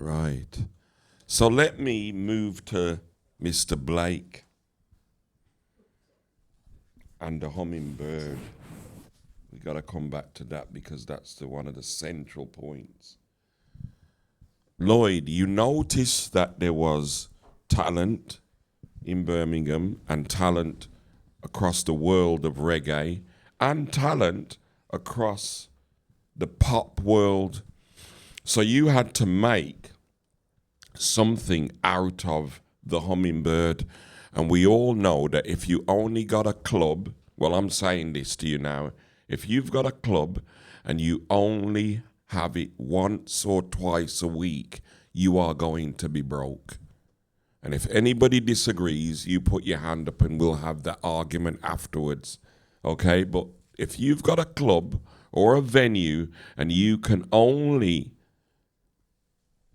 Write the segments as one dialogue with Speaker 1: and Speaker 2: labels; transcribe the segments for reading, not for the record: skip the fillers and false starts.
Speaker 1: Right. So let me move to Mr. Blake and the hummingbird. We got to come back to that because that's one of the central points. Lloyd, you noticed that there was talent in Birmingham and talent across the world of reggae and talent across the pop world. So you had to make something out of the hummingbird. And we all know that if you only got a club, well, I'm saying this to you now, if you've got a club and you only have it once or twice a week, you are going to be broke. And if anybody disagrees, you put your hand up and we'll have that argument afterwards. Okay? But if you've got a club or a venue and you can only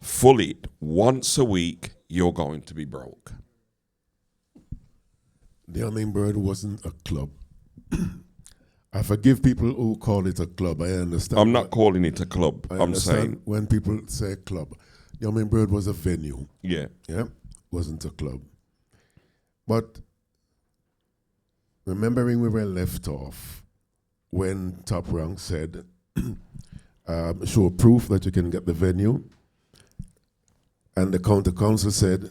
Speaker 1: full it once a week, you're going to be broke.
Speaker 2: The Hummingbird wasn't a club. I forgive people who call it a club. I understand.
Speaker 1: I'm not calling it a club. I'm saying
Speaker 2: when people say club, the Hummingbird was a venue.
Speaker 1: Yeah.
Speaker 2: Yeah, wasn't a club. But remembering we were left off when Top Rank said, show proof that you can get the venue, and the county council said,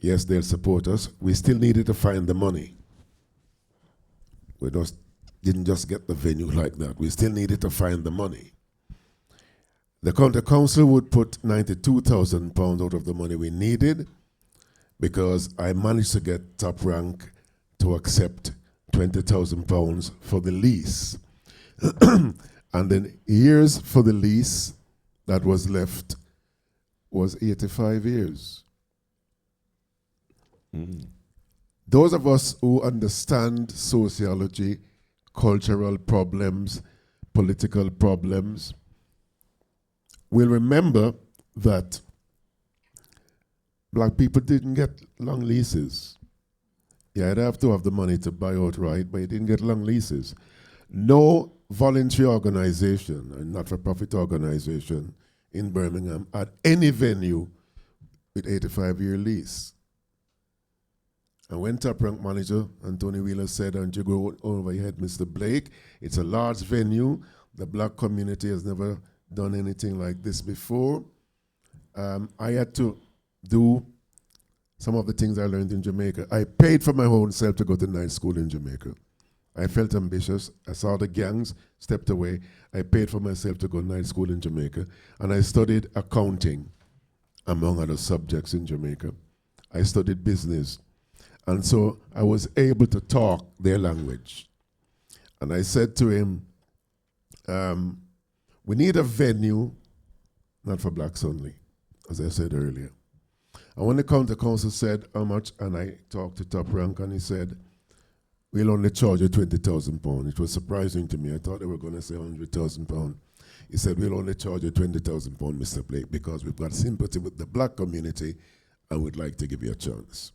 Speaker 2: yes, they'll support us. We still needed to find the money. We didn't just get the venue like that. We still needed to find the money. The county council would put £92,000 out of the money we needed because I managed to get Top Rank to accept £20,000 for the lease. And then years for the lease that was left was 85 years.
Speaker 1: Mm.
Speaker 2: Those of us who understand sociology, cultural problems, political problems, will remember that black people didn't get long leases. Yeah, I'd have to have the money to buy outright, but you didn't get long leases. No voluntary organization, a not-for-profit organization in Birmingham had any venue with 85-year lease. And when Top Rank manager Anthony Wheeler said, and you go over your head, Mr. Blake, it's a large venue. The black community has never done anything like this before. I had to do some of the things I learned in Jamaica. I paid for my own self to go to night school in Jamaica. I felt ambitious. I saw the gangs, stepped away. I paid for myself to go to night school in Jamaica. And I studied accounting, among other subjects in Jamaica. I studied business. And so I was able to talk their language. And I said to him, we need a venue, not for blacks only, as I said earlier. And when the county council said how much, and I talked to Top Rank, and he said, we'll only charge you £20,000. It was surprising to me. I thought they were going to say £100,000. He said, we'll only charge you £20,000, Mr. Blake, because we've got sympathy with the black community and we'd like to give you a chance.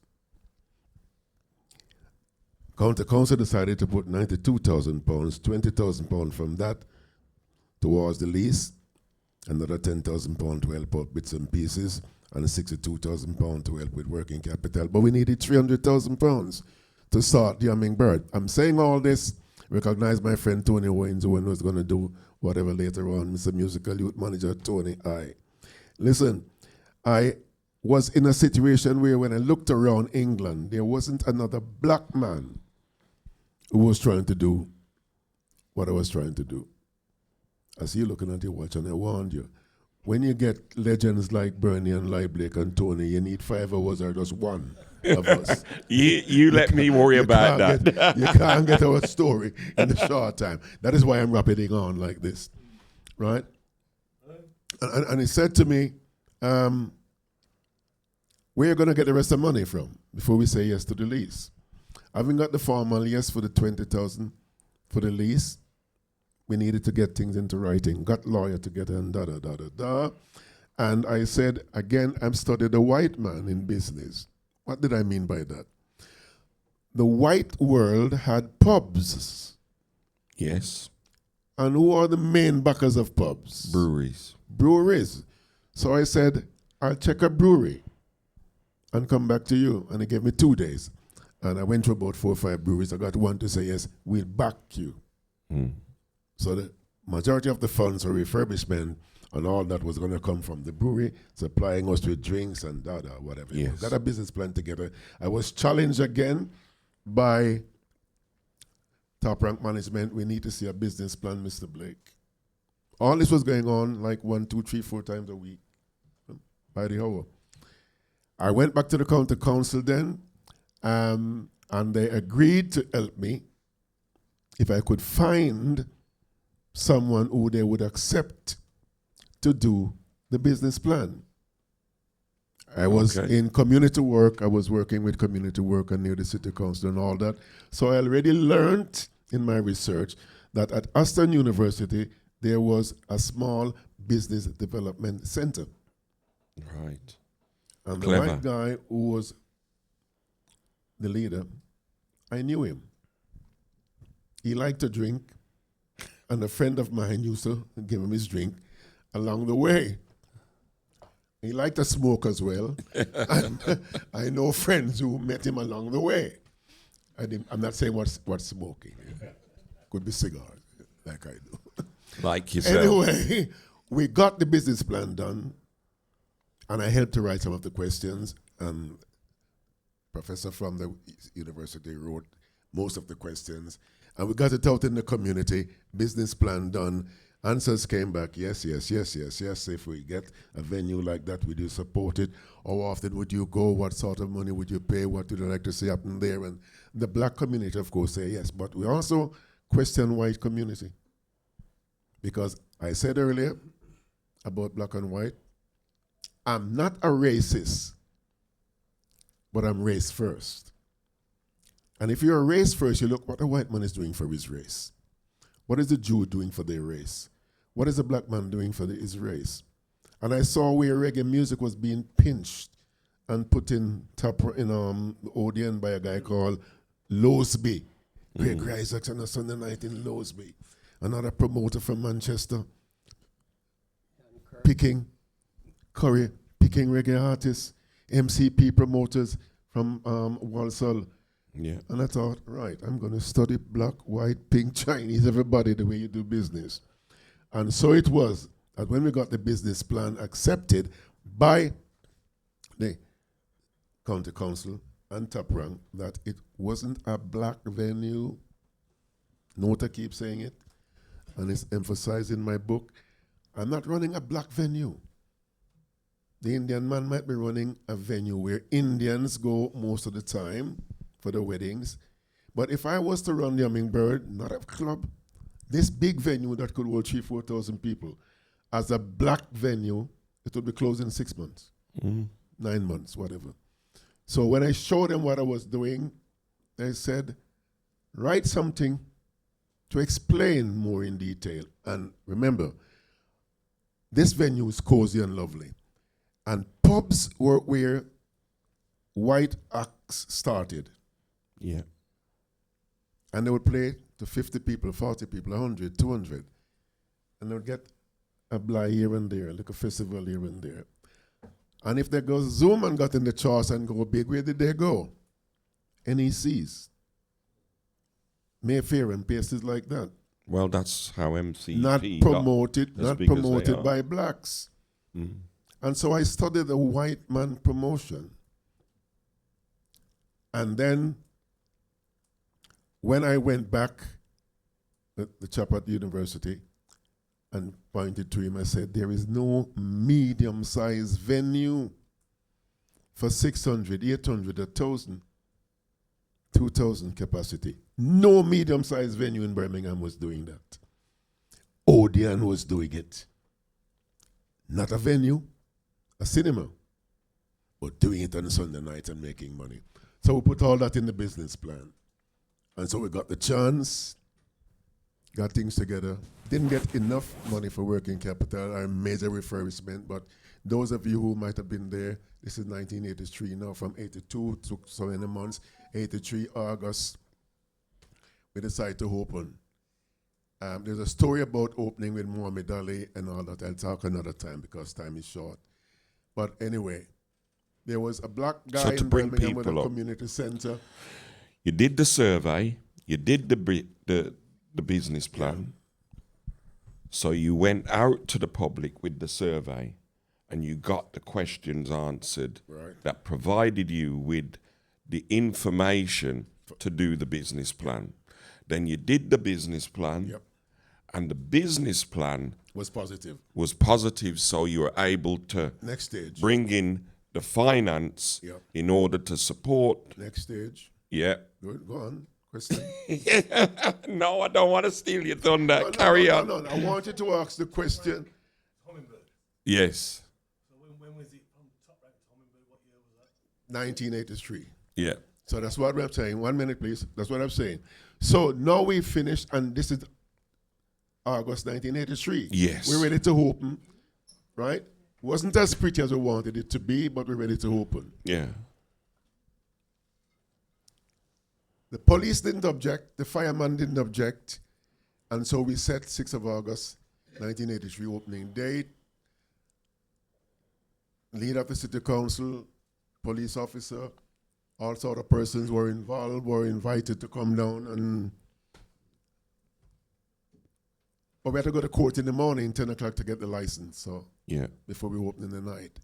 Speaker 2: County council decided to put £92,000, £20,000 from that towards the lease, another £10,000 to help out bits and pieces, and £62,000 to help with working capital. But we needed £300,000 to start the Hummingbird. I'm saying all this, recognize my friend Tony Owens, who was going to do whatever later on, Mr. Musical Youth Manager Tony I. Listen, I was in a situation where when I looked around England, there wasn't another black man who was trying to do what I was trying to do. I see you looking at your watch, and I warned you. When you get legends like Bernie and Lloyd Blake and Tony, you need 5 hours or just one of us.
Speaker 1: you let me worry about that.
Speaker 2: You can't get our story in a short time. That is why I'm rapiding on like this, right? And he said to me, where are you going to get the rest of the money from before we say yes to the lease? Having got the formal yes for the $20,000 for the lease, we needed to get things into writing. Got lawyer together and da-da-da-da-da. And I said, again, I'm studied a white man in business. What did I mean by that? The white world had pubs.
Speaker 1: Yes.
Speaker 2: And who are the main backers of pubs?
Speaker 1: Breweries.
Speaker 2: Breweries. So I said, I'll check a brewery and come back to you. And he gave me 2 days. And I went to about 4 or 5 breweries. I got one to say, yes, we'll back you. So the majority of the funds for refurbishment and all that was going to come from the brewery, supplying us with drinks and whatever.
Speaker 1: Yes.
Speaker 2: Got a business plan together. I was challenged again by top rank management. We need to see a business plan, Mr. Blake. All this was going on like 1, 2, 3, 4 times a week by the hour. I went back to the county council then, and they agreed to help me if I could find someone who they would accept to do the business plan. I was in community work. I was working with community work and near the city council and all that. So I already learned in my research that at Aston University, there was a small business development center.
Speaker 1: Right.
Speaker 2: And
Speaker 1: Clever.
Speaker 2: the white guy who was the leader, I knew him. He liked to drink, and a friend of mine used to give him his drink along the way. He liked to smoke as well. And I know friends who met him along the way. I'm not saying what's smoking. Could be cigars, like I do.
Speaker 1: Like yourself.
Speaker 2: Anyway, we got the business plan done, and I helped to write some of the questions. And professor from the university wrote most of the questions. And we got it out in the community, business plan done. Answers came back, yes. If we get a venue like that, would you support it? How often would you go? What sort of money would you pay? What would you like to see happen there? And the black community, of course, say yes. But we also question white community. Because I said earlier about black and white, I'm not a racist, but I'm race first. And if you're a race first, you look what the white man is doing for his race. What is the Jew doing for their race? What is the black man doing for his race? And I saw where reggae music was being pinched and put in the Odeon by a guy called Losby. Greg Isaacs on a Sunday night in Losby. Another promoter from Manchester. Picking reggae artists. MCP promoters from Walsall.
Speaker 1: Yeah.
Speaker 2: And I thought, right, I'm going to study black, white, pink, Chinese, everybody, the way you do business. And so it was that when we got the business plan accepted by the county council and top rank, that it wasn't a black venue. Note I keep saying it, and it's emphasized in my book. I'm not running a black venue. The Indian man might be running a venue where Indians go most of the time for the weddings. But if I was to run the Hummingbird, not a club, this big venue that could hold 3,000-4,000 people, as a black venue, it would be closed in 6 months, 9 months, whatever. So when I showed them what I was doing, they said, write something to explain more in detail. And remember, this venue is cozy and lovely. And pubs were where white acts started.
Speaker 1: Yeah.
Speaker 2: And they would play to 50 people, 40 people, 100, 200. And they would get a bly here and there, like a festival here and there. And if they go Zoom and got in the charts and go big, where did they go? NECs. Mayfair and places like that.
Speaker 1: Well, that's how MCP
Speaker 2: Not promoted by blacks.
Speaker 1: Mm.
Speaker 2: And so I studied the white man promotion. And then when I went back, the chap at the university, and pointed to him, I said, there is no medium-sized venue for 600, 800, 1,000, 2,000 capacity. No medium-sized venue in Birmingham was doing that. Odeon was doing it. Not a venue, a cinema, but doing it on Sunday night and making money. So we put all that in the business plan. And so we got the chance, got things together. Didn't get enough money for working capital or major refurbishment, but those of you who might have been there, this is 1983 now, from 82, took so many months, 83 August, we decided to open. There's a story about opening with Muhammad Ali and all that. I'll talk another time because time is short. But anyway, there was a black guy
Speaker 1: So to
Speaker 2: in
Speaker 1: bring
Speaker 2: Birmingham with a
Speaker 1: people up.
Speaker 2: community center.
Speaker 1: You did the survey, you did the business plan. So you went out to the public with the survey and you got the questions answered
Speaker 2: Right.
Speaker 1: that provided you with the information to do the business plan. Then you did the business plan.
Speaker 2: Yep.
Speaker 1: And the business plan
Speaker 2: Was positive.
Speaker 1: was positive, so you were able to
Speaker 2: Next stage.
Speaker 1: bring in the finance
Speaker 2: Yep.
Speaker 1: in order to support.
Speaker 2: Next stage.
Speaker 1: Yeah.
Speaker 2: Good. Go on. Question.
Speaker 1: No, I don't want to steal your thunder.
Speaker 2: No,
Speaker 1: Carry
Speaker 2: no,
Speaker 1: on.
Speaker 2: no, no. I want you to ask the question.
Speaker 3: Hummingbird.
Speaker 1: Yes.
Speaker 3: So when was it from top rank to Hummingbird? What year was that?
Speaker 2: 1983.
Speaker 1: Yeah.
Speaker 2: So that's what I'm saying. 1 minute, please. That's what I'm saying. So now we finished, and this is August 1983.
Speaker 1: Yes.
Speaker 2: We're ready to open, right? Wasn't as pretty as we wanted it to be, but we're ready to open.
Speaker 1: Yeah.
Speaker 2: The police didn't object, the fireman didn't object, and so we set 6th of August 1983 opening date. Leader of the city council, police officer, all sort of persons were involved, were invited to come down, but we had to go to court in the morning, 10 o'clock, to get the license, so
Speaker 1: Yeah.
Speaker 2: before we open in the night.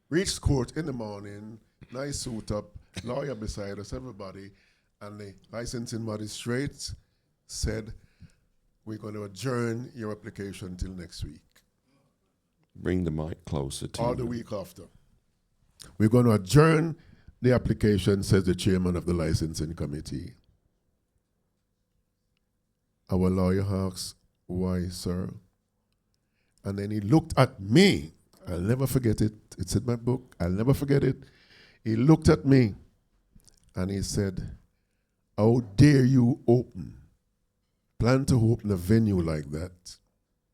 Speaker 2: Reached court in the morning, nice suit up, lawyer beside us, everybody, and the licensing magistrate said, we're going to adjourn your application till next week,
Speaker 1: Bring the mic closer to
Speaker 2: or
Speaker 1: you.
Speaker 2: the week after. We're going to adjourn the application, says the chairman of the licensing committee. Our lawyer asks, why, sir? And then he looked at me. I'll never forget it. It's in my book. I'll never forget it. He looked at me and he said, how dare you plan to open a venue like that,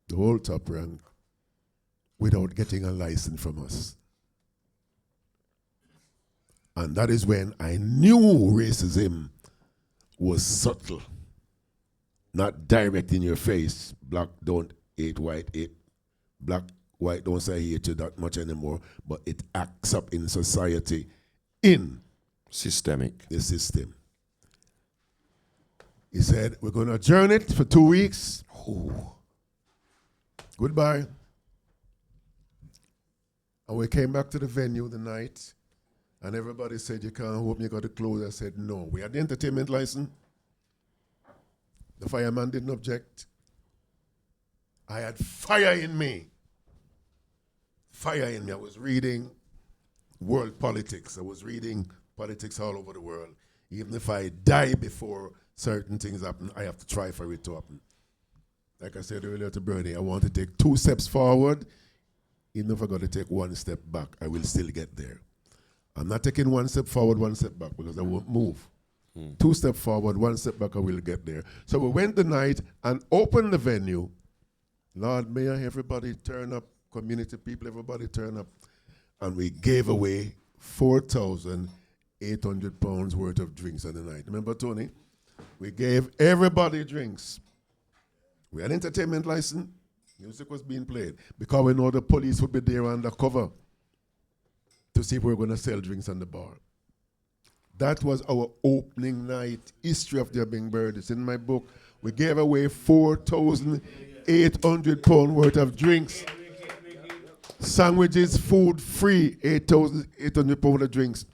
Speaker 2: the whole top rank, without getting a license from us? And that is when I knew racism was subtle, not direct in your face. Black don't hate white, white don't say hate you that much anymore, but it acts up in society, in
Speaker 1: Systemic.
Speaker 2: the system. He said, we're going to adjourn it for 2 weeks.
Speaker 1: Ooh.
Speaker 2: Goodbye. And we came back to the venue the night, and everybody said, you can't open, you got to close. I said, no. We had the entertainment license. The fireman didn't object. I had fire in me. Fire in me. I was reading world politics. I was reading politics all over the world. Even if I die before certain things happen, I have to try for it to happen. Like I said earlier to Bernie, I want to take 2 steps forward. Even if I got to take 1 step back, I will still get there. I'm not taking 1 step forward, 1 step back, because I won't move. 2 steps forward, 1 step back, I will get there. So we went the night and opened the venue. Lord Mayor, everybody turn up, community people, everybody turn up. And we gave away 4,800 pounds worth of drinks on the night. Remember, Tony? We gave everybody drinks. We had entertainment license. Music was being played because we know the police would be there undercover to see if we were going to sell drinks on the bar. That was our opening night, history of the Hummingbird. It's in my book. We gave away 4,800 pounds worth of drinks. Sandwiches, food, free, 8,800 pounds of drinks.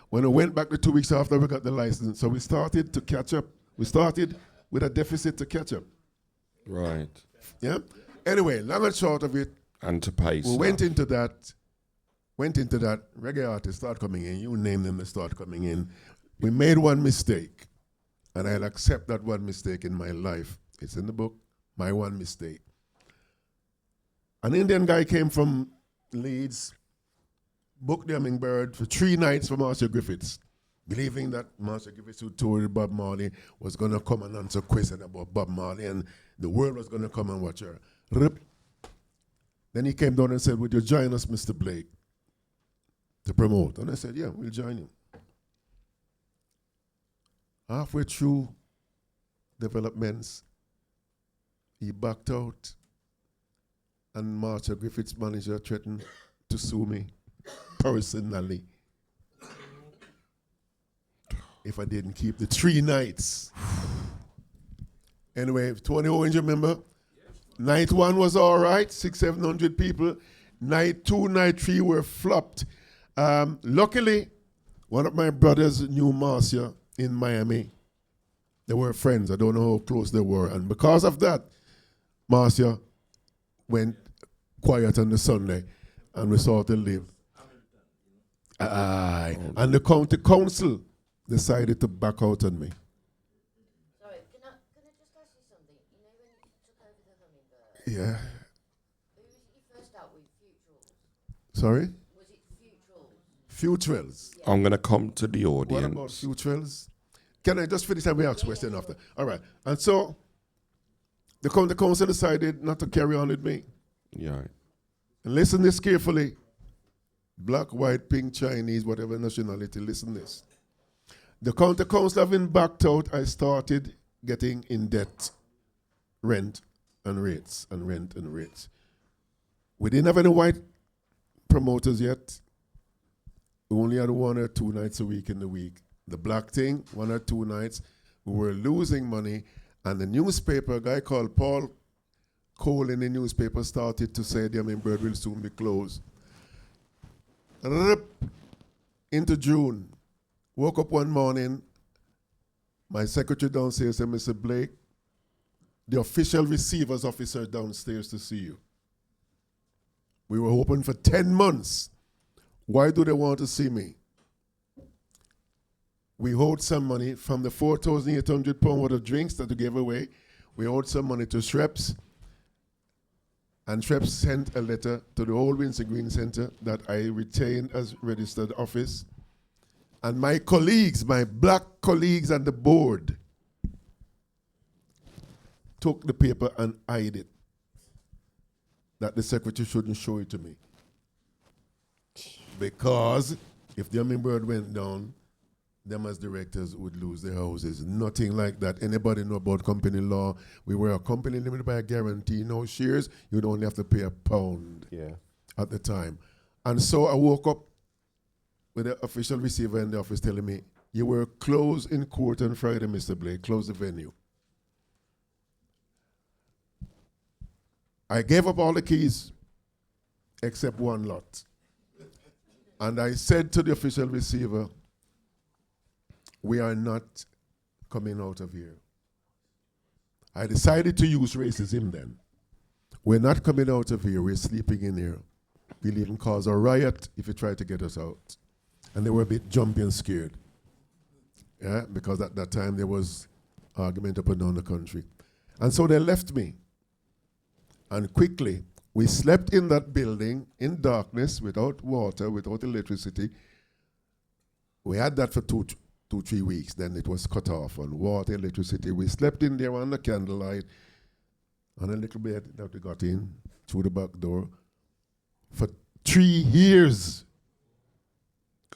Speaker 2: When we went back the 2 weeks after we got the license, so we started to catch up. We started with a deficit to catch up.
Speaker 1: Right.
Speaker 2: Yeah? Anyway, long and short of it,
Speaker 1: And to pay
Speaker 2: we
Speaker 1: stuff.
Speaker 2: went into that, reggae artists start coming in, you name them, they start coming in. We made one mistake, and I'll accept that one mistake in my life. It's in the book, my one mistake. An Indian guy came from Leeds, booked the Hummingbird for 3 nights for Master Griffiths, believing that Master Griffiths, who toured Bob Marley, was going to come and answer questions about Bob Marley, and the world was going to come and watch her. Rip. Then he came down and said, would you join us, Mr. Blake, to promote? And I said, yeah, we'll join you. Halfway through developments, he backed out, and Master Griffith's manager threatened to sue me. personally if I didn't keep the 3 nights. Anyway, Tony Owens, remember? Night 1 was all right, 600-700 people. Night 2, night 3 were flopped. Luckily, one of my brothers knew Marcia in Miami. They were friends. I don't know how close they were. And because of that, Marcia went quiet on the Sunday, and we sort of lived. And the county council decided to back out on me.
Speaker 4: Sorry, can I just ask you something? You know when you took over the Hummingbird,
Speaker 2: Yeah.
Speaker 4: who was it you first out with? Futurals?
Speaker 2: Sorry?
Speaker 4: Was it Futurals?
Speaker 2: Futurals.
Speaker 1: I'm going to come to the
Speaker 2: What
Speaker 1: audience.
Speaker 2: about Futurals? Can I just finish and we ask question after? All right. And so the county council decided not to carry on with me.
Speaker 1: Yeah.
Speaker 2: And listen this carefully. Black, white, pink, Chinese, whatever nationality, listen this. The county council having backed out, I started getting in debt, rent and rates, and rent and rates. We didn't have any white promoters yet. We only had 1 or 2 nights a week in the week. The black thing, 1 or 2 nights, we were losing money, and the newspaper, a guy called Paul Cole in the newspaper started to say the Hummingbird will soon be closed. Into June, woke up one morning, my secretary downstairs said, Mr. Blake, the official receiver's officer downstairs to see you. We were open for 10 months. Why do they want to see me? We owed some money from the 4,800 pound worth of drinks that we gave away. We owed some money to Shreps. And Shreps sent a letter to the old Windsor Green Center that I retained as registered office. And my colleagues, my black colleagues on the board, took the paper and hid it. That the secretary shouldn't show it to me. Because if the Hummingbird went down, them as directors would lose their houses. Nothing like that. Anybody know about company law? We were a company limited by a guarantee. No shares, you'd only have to pay £1 at the time. And so I woke up with the official receiver in the office telling me, you were closed in court on Friday, Mr. Blake. Close the venue. I gave up all the keys except 1 lot. And I said to the official receiver, we are not coming out of here. I decided to use racism then. We're not coming out of here. We're sleeping in here. We'll even cause a riot if you try to get us out. And they were a bit jumpy and scared. Yeah, because at that time there was argument up and down the country. And so they left me. And quickly, we slept in that building in darkness, without water, without electricity. We had that for 2-3 weeks. Then it was cut off on water, electricity. We slept in there on the candlelight, on a little bed that we got in through the back door for 3 years.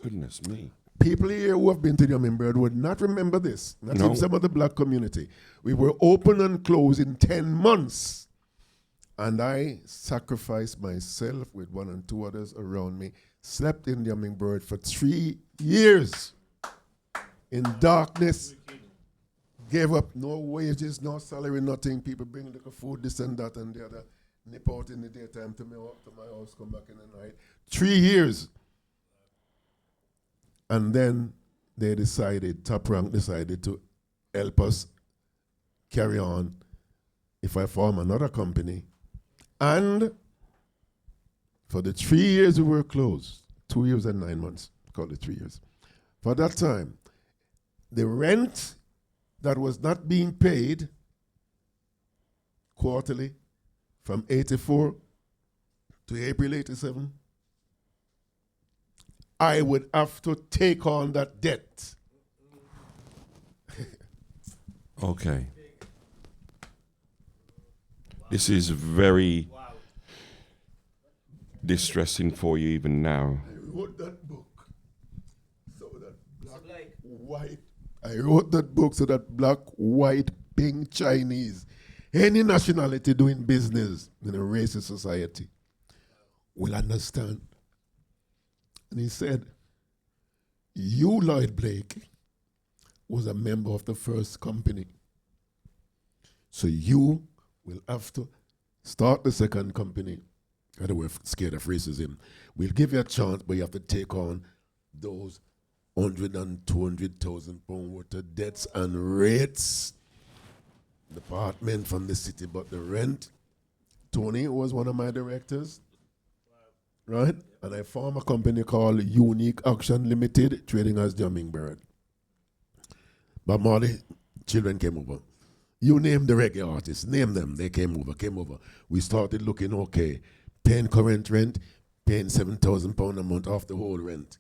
Speaker 1: Goodness me.
Speaker 2: People here who have been to the Hummingbird would not remember this. Not
Speaker 1: No.
Speaker 2: even some of the black community. We were open and closed in 10 months. And I sacrificed myself with 1 and 2 others around me, slept in the Hummingbird for 3 years in darkness, gave up no wages, no salary, nothing. People bring little food, this and that and the other, nip out in the daytime to my house, come back in the night. 3 years. And then they decided, Top Rank decided to help us carry on if I form another company. And for the 3 years we were closed, 2 years and 9 months, call it 3 years. For that time, the rent that was not being paid quarterly from 84 to April 87, I would have to take on that debt.
Speaker 1: Okay. This is very distressing for you even now.
Speaker 2: I wrote that book so that black, white, I wrote that book so that black, white, pink, Chinese, any nationality doing business in a racist society will understand. And he said, you, Lloyd Blake, was a member of the first company. So you will have to start the second company. They were scared of racism. We'll give you a chance, but you have to take on those 100 and 200,000 pound worth of debts and rates. Department from the city, but the rent. Tony was one of my directors, right? And I formed a company called Unique Action Limited, trading as the Hummingbird. Bob Marley, children came over. You name the reggae artists, name them, they came over. We started looking okay, paying current rent, paying £7,000 a month off the whole rent.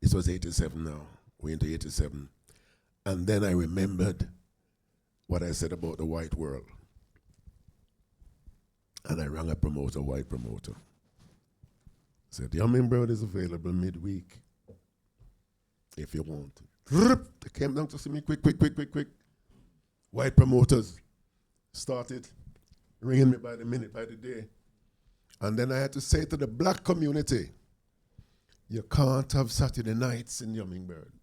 Speaker 2: This was 87 now, we're into 87. And then I remembered what I said about the white world. And I rang a promoter, white promoter. Said, the Hummingbird is available midweek, if you want. They came down to see me quick. White promoters started ringing me by the minute, by the day. And then I had to say to the black community, you can't have Saturday nights in the Hummingbird.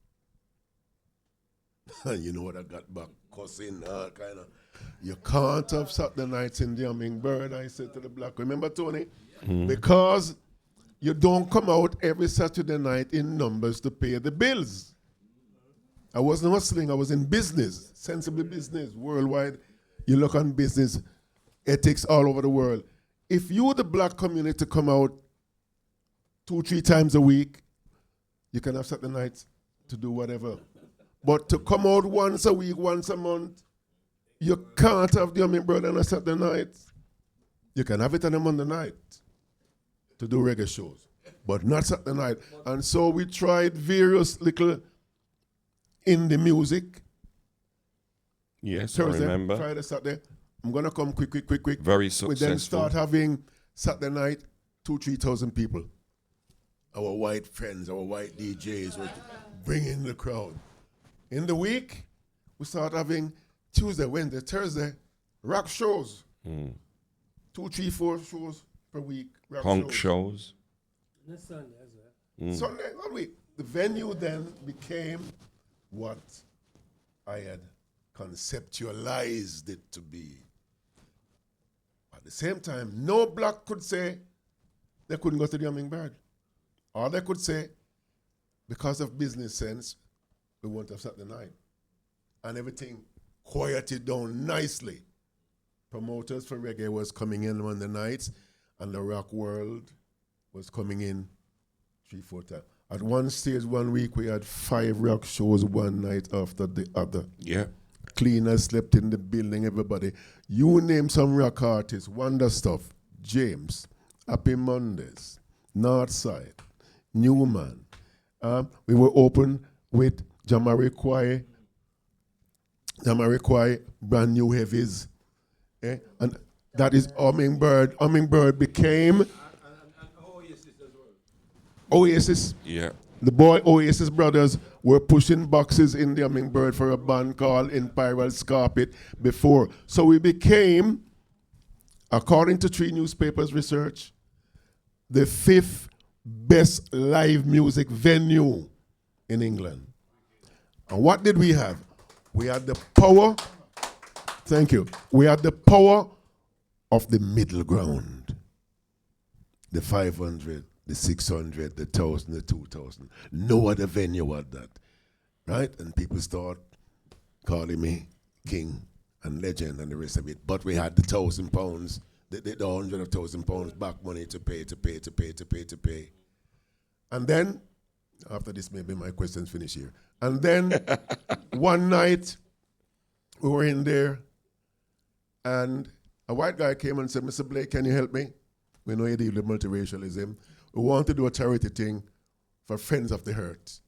Speaker 2: You know what I got back, cussing, kind of. You can't have Saturday nights in the Hummingbird, I said to the black. Remember, Tony? Because you don't come out every Saturday night in numbers to pay the bills. I wasn't hustling, I was in business, sensible business, worldwide. You look on business, ethics all over the world. If you, the black community, come out 2-3 times a week, you can have Saturday nights to do whatever. But to come out once a week, once a month, you can't have the Hummingbird on a Saturday night. You can have it on a Monday night to do reggae shows, but not Saturday night. And so we tried various little indie music.
Speaker 1: Yes,
Speaker 2: Thursday,
Speaker 1: I remember.
Speaker 2: Friday, Saturday. I'm going to come quick.
Speaker 1: Very
Speaker 2: We
Speaker 1: successful.
Speaker 2: then start having Saturday night, 2,000-3,000 people. Our white friends, our white DJs were bringing the crowd. In the week, we start having Tuesday, Wednesday, Thursday, rock shows. 2, 3, 4 shows per week.
Speaker 1: Punk shows.
Speaker 3: And that's Sunday as well.
Speaker 2: Sunday, all week. The venue then became what I had conceptualized it to be. At the same time, no black could say they couldn't go to the Hummingbird. Or they could say, because of business sense, we want to have Saturday night. And everything quieted down nicely. Promoters for reggae was coming in on the nights, and the rock world was coming in 3-4 times. At one stage, one week, we had 5 rock shows one night after the other.
Speaker 1: Yeah.
Speaker 2: Cleaners slept in the building, everybody. You name some rock artists, Wonder Stuff, James, Happy Mondays, Northside, Newman. We were open with Jamiroquai, brand new heavies. And that is Hummingbird. Hummingbird became
Speaker 3: And Oasis as well.
Speaker 2: Oasis.
Speaker 1: Yeah.
Speaker 2: The boy Oasis brothers were pushing boxes in the Hummingbird for a band called Imperial Scarpet before. So we became, according to 3 newspapers research, the 5th best live music venue in England. And what did we have? We had the power, thank you, we had the power of the middle ground. The 500, the 600, the 1,000, the 2,000. No other venue had that, right? And people start calling me king and legend and the rest of it. But we had the £1,000, the £100,000 back money to pay. And then, after this, maybe my questions finish here. And then one night, we were in there, and a white guy came and said, Mr. Blake, can you help me? We know you deal with multiracialism. We want to do a charity thing for Friends of the Hurt.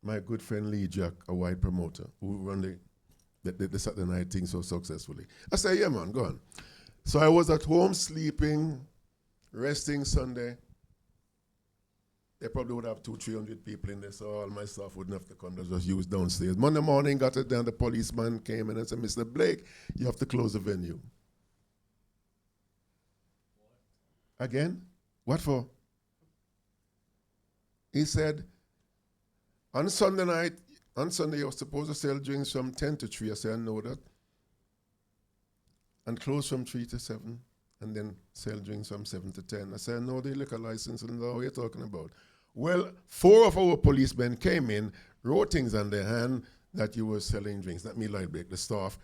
Speaker 2: My good friend Lee Jack, a white promoter, who run the Saturday night thing so successfully. I said, yeah, man, go on. So I was at home sleeping, resting Sunday. They probably would have 200-300 people in there, so all my staff wouldn't have to come. They just use downstairs. Monday morning, got it down, the policeman came in and said, Mr. Blake, you have to close the venue. Again? What for? He said, on Sunday you're supposed to sell drinks from 10 to 3. I said, I know that. And close from 3 to 7. And then sell drinks from 7 to 10. I said, I know the liquor license and what you're talking about. Well, 4 of our policemen came in, wrote things on their hand that you were selling drinks. Not me, Laidback, the staff,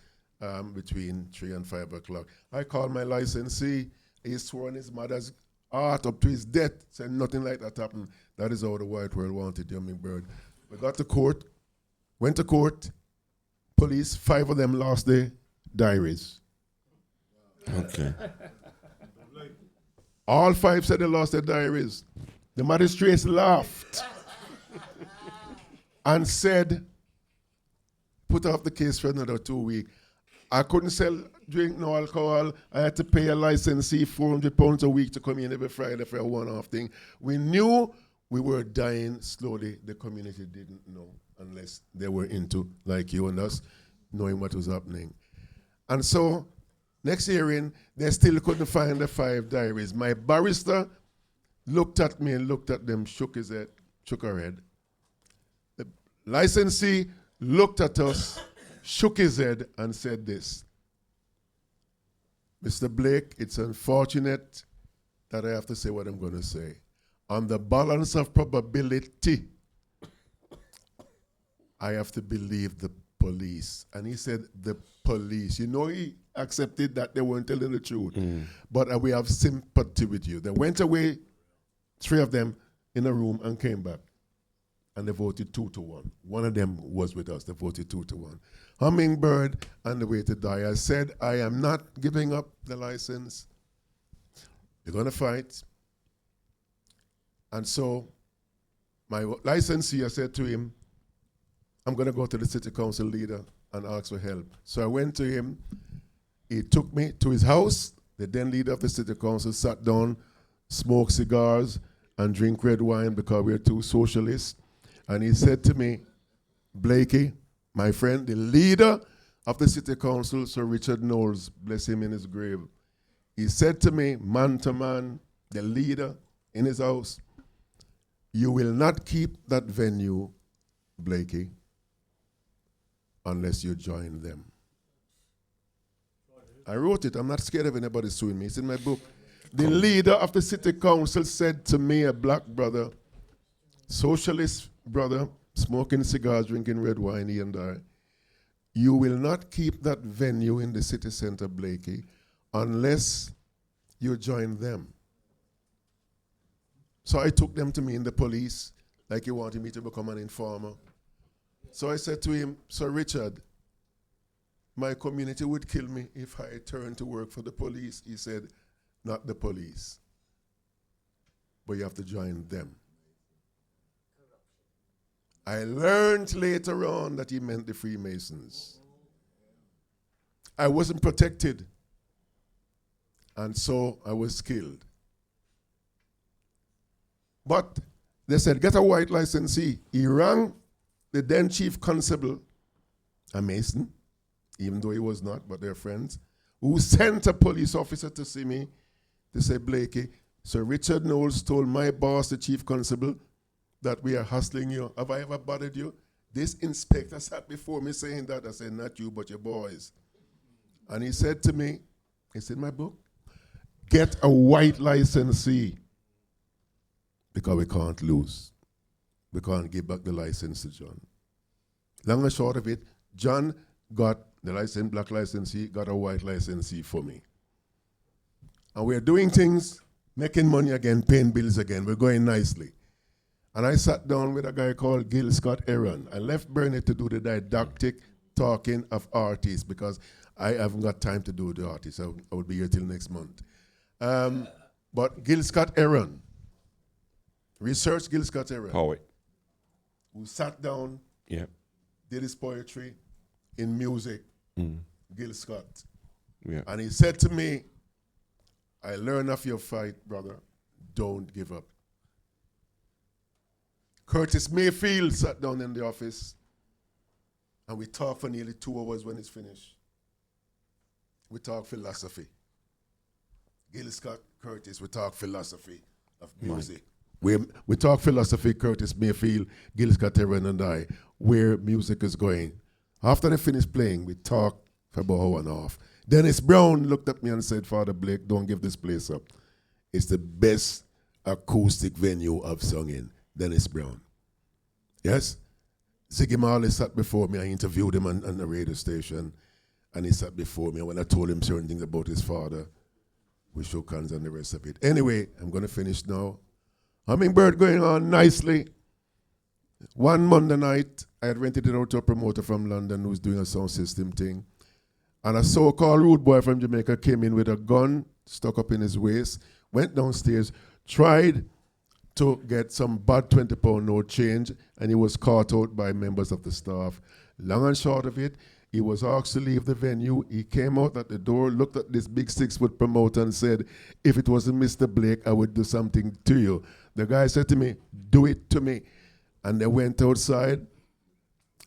Speaker 2: between 3 and 5 o'clock. I called my licensee. He swore on his mother's heart up to his death, said nothing like that happened. That is how the white world wanted, you bird. We got to court, went to court, police, 5 of them lost their diaries.
Speaker 1: Okay.
Speaker 2: All 5 said they lost their diaries. The magistrates laughed and said, put off the case for another 2 weeks. I couldn't sell drink, no alcohol. I had to pay a licensee £400 a week to come in every Friday for a one-off thing. We knew we were dying slowly. The community didn't know unless they were into, like you and us, knowing what was happening. And so, next hearing, they still couldn't find the 5 diaries. My barrister looked at me and looked at them, shook her head. The licensee looked at us, shook his head, and said this: Mr. Blake, it's unfortunate that I have to say what I'm going to say. On the balance of probability, I have to believe the police. And he said, the police. You know, he accepted that they weren't telling the truth. But we have sympathy with you. They went away, 3 of them, in a room and came back. And they voted 2-1. One of them was with us. They voted 2-1. Hummingbird and the way to die. I said, I am not giving up the license. They're going to fight. And so my licensee, I said to him, I'm going to go to the city council leader and ask for help. So I went to him. He took me to his house. The then leader of the city council sat down, smoked cigars, and drink red wine because we're 2 socialists. And he said to me, Blakey, my friend, the leader of the city council, Sir Richard Knowles, bless him in his grave. He said to me, man to man, the leader in his house, you will not keep that venue, Blakey, unless you join them. I wrote it. I'm not scared of anybody suing me. It's in my book. The leader of the city council said to me, a black brother, socialist brother, smoking cigars, drinking red wine, he and I, you will not keep that venue in the city center, Blakey, unless you join them. So I took them to me in the police, like he wanted me to become an informer. So I said to him, Sir Richard, my community would kill me if I turned to work for the police. He said, not the police, but you have to join them. I learned later on that he meant the Freemasons. I wasn't protected, and so I was killed. But they said, get a white licensee. He rang the then chief constable, a Mason, even though he was not, but they're friends, who sent a police officer to see me to say, Blakey, Sir Richard Knowles told my boss, the chief constable, that we are hustling you. Have I ever bothered you? This inspector sat before me saying that. I said, not you, but your boys. And he said to me, it's in my book, get a white licensee, because we can't lose. We can't give back the license to John. Long and short of it, John got the license, black licensee, got a white licensee for me. And we're doing things, making money again, paying bills again. We're going nicely. And I sat down with a guy called Gil Scott Aaron. I left Bernie to do the didactic talking of artists because I haven't got time to do the artists. I will be here till next month. But Gil Scott Aaron, research Gil Scott Aaron.
Speaker 1: Poet.
Speaker 2: Who sat down, did his poetry in music, Gil Scott.
Speaker 1: Yeah.
Speaker 2: And he said to me, I learned of your fight, brother. Don't give up. Curtis Mayfield sat down in the office and we talked for nearly 2 hours when it's finished. We talked philosophy. Gil Scott Curtis, we talk philosophy of music. We talk philosophy, Curtis Mayfield, Gil Scott Terran and I, where music is going. After they finished playing, we talked for about an hour and a half. Dennis Brown looked at me and said, Father Blake, don't give this place up. It's the best acoustic venue I've sung in. Dennis Brown. Yes? Ziggy Marley sat before me. I interviewed him on the radio station, and he sat before me. And when I told him certain things about his father, we shook hands and the rest of it. Anyway, I'm going to finish now. Hummingbird going on nicely. One Monday night, I had rented it out to a promoter from London who was doing a sound system thing. And a so-called rude boy from Jamaica came in with a gun stuck up in his waist, went downstairs, tried to get some bad 20-pound note change, and he was caught out by members of the staff. Long and short of it, he was asked to leave the venue. He came out at the door, looked at this big 6-foot promoter and said, if it wasn't Mr. Blake, I would do something to you. The guy said to me, do it to me. And they went outside,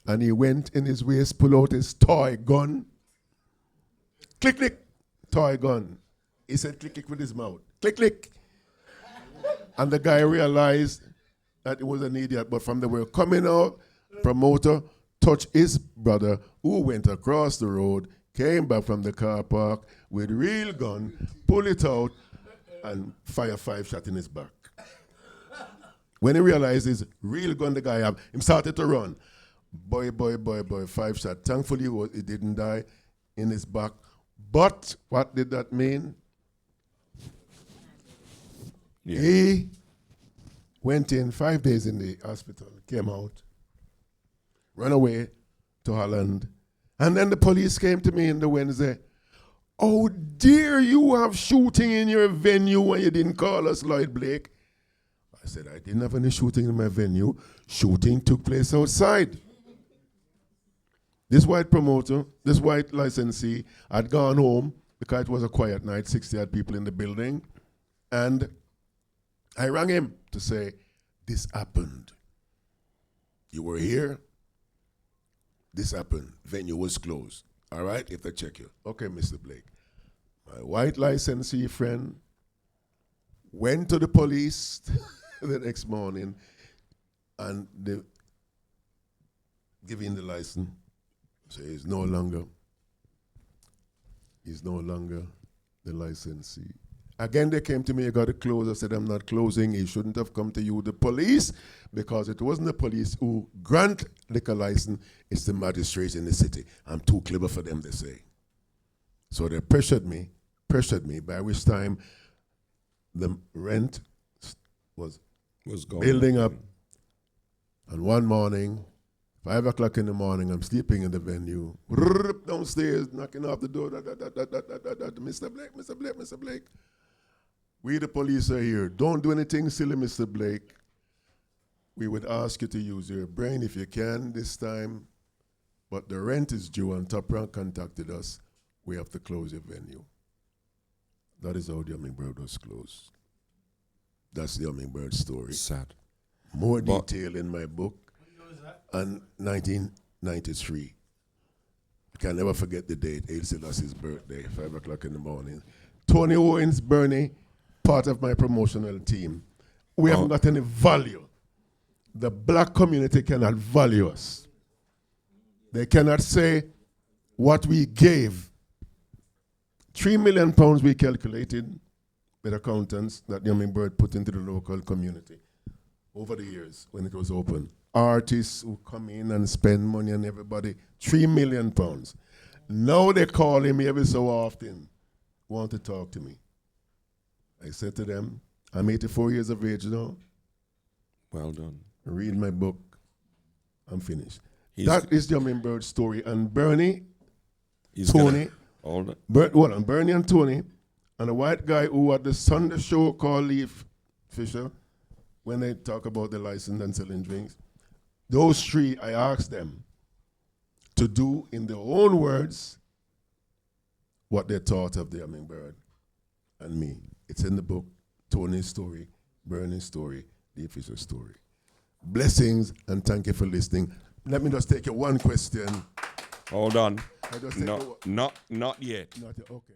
Speaker 2: and he went in his waist, pulled out his toy gun. Click, click, toy gun. He said click, click with his mouth. Click, click. And the guy realized that he was an idiot, but from the way coming out, promoter touched his brother, who went across the road, came back from the car park with real gun, pull it out, and fire 5 shots in his back. When he realized his real gun the guy have, he started to run. Boy, 5 shots. Thankfully, he didn't die in his back. But what did that mean? Yeah. He went in 5 days in the hospital, came out, ran away to Holland. And then the police came to me in the Wednesday. Oh dear, you have shooting in your venue when you didn't call us, Lloyd Blake. I said, I didn't have any shooting in my venue. Shooting took place outside. This white promoter, this white licensee had gone home because it was a quiet night, 60 odd people in the building. And I rang him to say, this happened. You were here. This happened. Venue was closed. All right, if they check you. Okay, Mr. Blake. My white licensee friend went to the police the next morning and they give him the license. So he's no longer the licensee. Again, they came to me, I got to close. I said, I'm not closing. He shouldn't have come to you, the police, because it wasn't the police who grant liquor license, it's the magistrates in the city. I'm too clever for them, they say. So they pressured me, by which time the rent was building up. And one morning, 5 o'clock in the morning, I'm sleeping in the venue, downstairs, knocking off the door, Mr. Blake. We the police are here. Don't do anything silly, Mr. Blake. We would ask you to use your brain if you can this time, but the rent is due and Top Rank contacted us. We have to close your venue. That is how the Hummingbird was closed. That's the Hummingbird story.
Speaker 1: Sad.
Speaker 2: More detail in my book. And 1993. I can never forget the date, Haile Selassie's birthday, 5 o'clock in the morning. Tony Owens Bernie, part of my promotional team. We haven't got any value. The black community cannot value us. They cannot say what we gave. £3 million we calculated with accountants that the Hummingbird put into the local community over the years when it was open. Artists who come in and spend money on everybody, £3 million. Now they call him every so often, want to talk to me. I said to them, I'm 84 years of age now.
Speaker 1: Well done.
Speaker 2: Read my book. I'm finished. That is the Hummingbird story. And Bernie, Tony, Bernie and Tony, and a white guy who had the Sunday show called Leaf Fisher, when they talk about the license and selling drinks, those 3, I asked them to do in their own words what they thought of the Hummingbird and me. It's in the book, Tony's story, Bernie's story, Leaf Fisher's story. Blessings and thank you for listening. Let me just take you one question.
Speaker 1: Hold on.
Speaker 2: Not
Speaker 1: not yet.
Speaker 2: okay.